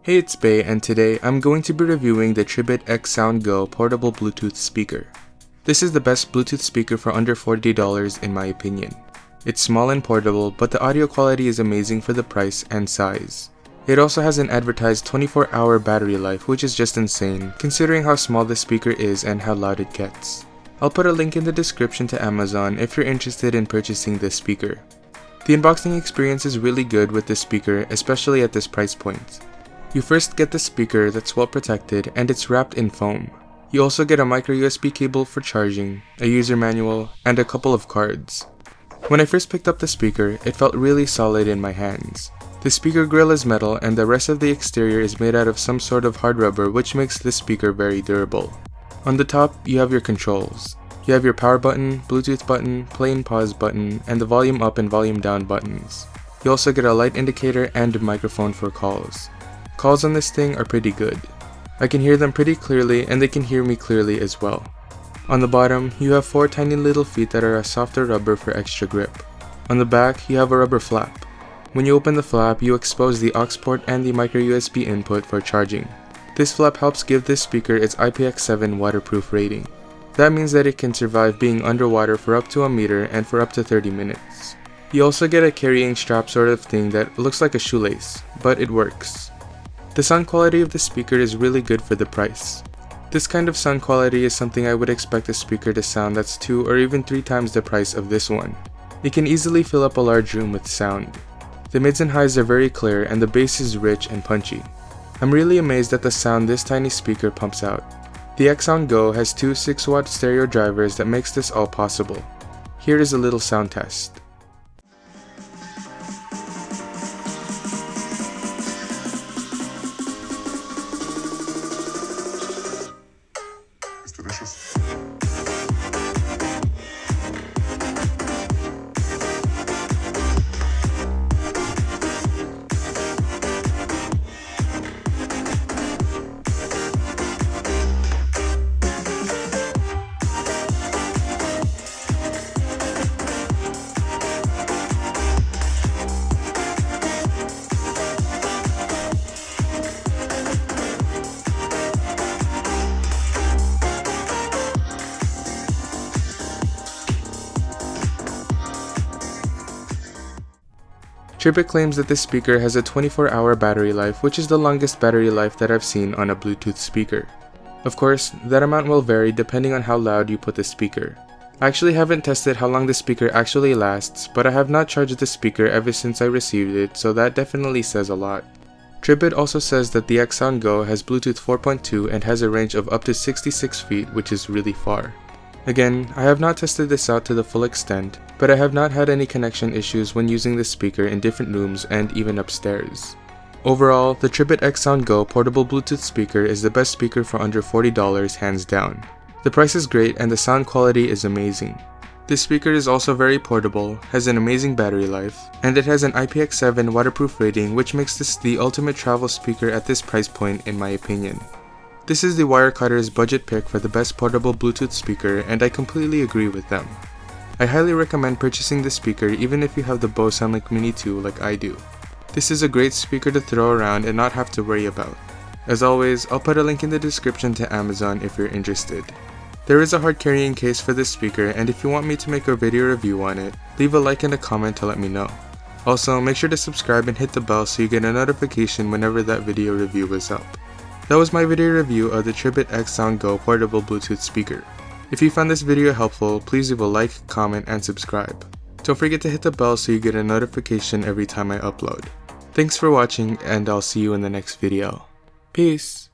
Hey, it's Bey, and today I'm going to be reviewing the Tribit XSound Go portable Bluetooth speaker. This is the best Bluetooth speaker for under $40 in my opinion. It's small and portable, but the audio quality is amazing for the price and size. It also has an advertised 24-hour battery life, which is just insane, considering how small the speaker is and how loud it gets. I'll put a link in the description to Amazon if you're interested in purchasing this speaker. The unboxing experience is really good with this speaker, especially at this price point. You first get the speaker that's well protected and it's wrapped in foam. You also get a micro USB cable for charging, a user manual, and a couple of cards. When I first picked up the speaker, it felt really solid in my hands. The speaker grill is metal and the rest of the exterior is made out of some sort of hard rubber, which makes this speaker very durable. On the top, you have your controls. You have your power button, Bluetooth button, play and pause button, and the volume up and volume down buttons. You also get a light indicator and a microphone for calls. Calls on this thing are pretty good. I can hear them pretty clearly and they can hear me clearly as well. On the bottom, you have 4 tiny little feet that are a softer rubber for extra grip. On the back, you have a rubber flap. When you open the flap, you expose the aux port and the micro USB input for charging. This flap helps give this speaker its IPX7 waterproof rating. That means that it can survive being underwater for up to a meter and for up to 30 minutes. You also get a carrying strap sort of thing that looks like a shoelace, but it works. The sound quality of the speaker is really good for the price. This kind of sound quality is something I would expect a speaker to sound that's 2 or even 3 times the price of this one. It can easily fill up a large room with sound. The mids and highs are very clear and the bass is rich and punchy. I'm really amazed at the sound this tiny speaker pumps out. The XSound Go has 2 6-watt stereo drivers that makes this all possible. Here is a little sound test. It's delicious. Tribit claims that this speaker has a 24-hour battery life, which is the longest battery life that I've seen on a Bluetooth speaker. Of course, that amount will vary depending on how loud you put the speaker. I actually haven't tested how long the speaker actually lasts, but I have not charged the speaker ever since I received it, so that definitely says a lot. Tribit also says that the XSound Go has Bluetooth 4.2 and has a range of up to 66 feet, which is really far. Again, I have not tested this out to the full extent, but I have not had any connection issues when using this speaker in different rooms and even upstairs. Overall, the Tribit XSound Go portable Bluetooth speaker is the best speaker for under $40 hands down. The price is great and the sound quality is amazing. This speaker is also very portable, has an amazing battery life, and it has an IPX7 waterproof rating, which makes this the ultimate travel speaker at this price point in my opinion. This is the Wirecutter's budget pick for the best portable Bluetooth speaker, and I completely agree with them. I highly recommend purchasing this speaker even if you have the Bose SoundLink Mini 2 like I do. This is a great speaker to throw around and not have to worry about. As always, I'll put a link in the description to Amazon if you're interested. There is a hard carrying case for this speaker, and if you want me to make a video review on it, leave a like and a comment to let me know. Also, make sure to subscribe and hit the bell so you get a notification whenever that video review is up. That was my video review of the Tribit XSound Go portable Bluetooth speaker. If you found this video helpful, please leave a like, comment, and subscribe. Don't forget to hit the bell so you get a notification every time I upload. Thanks for watching, and I'll see you in the next video. Peace!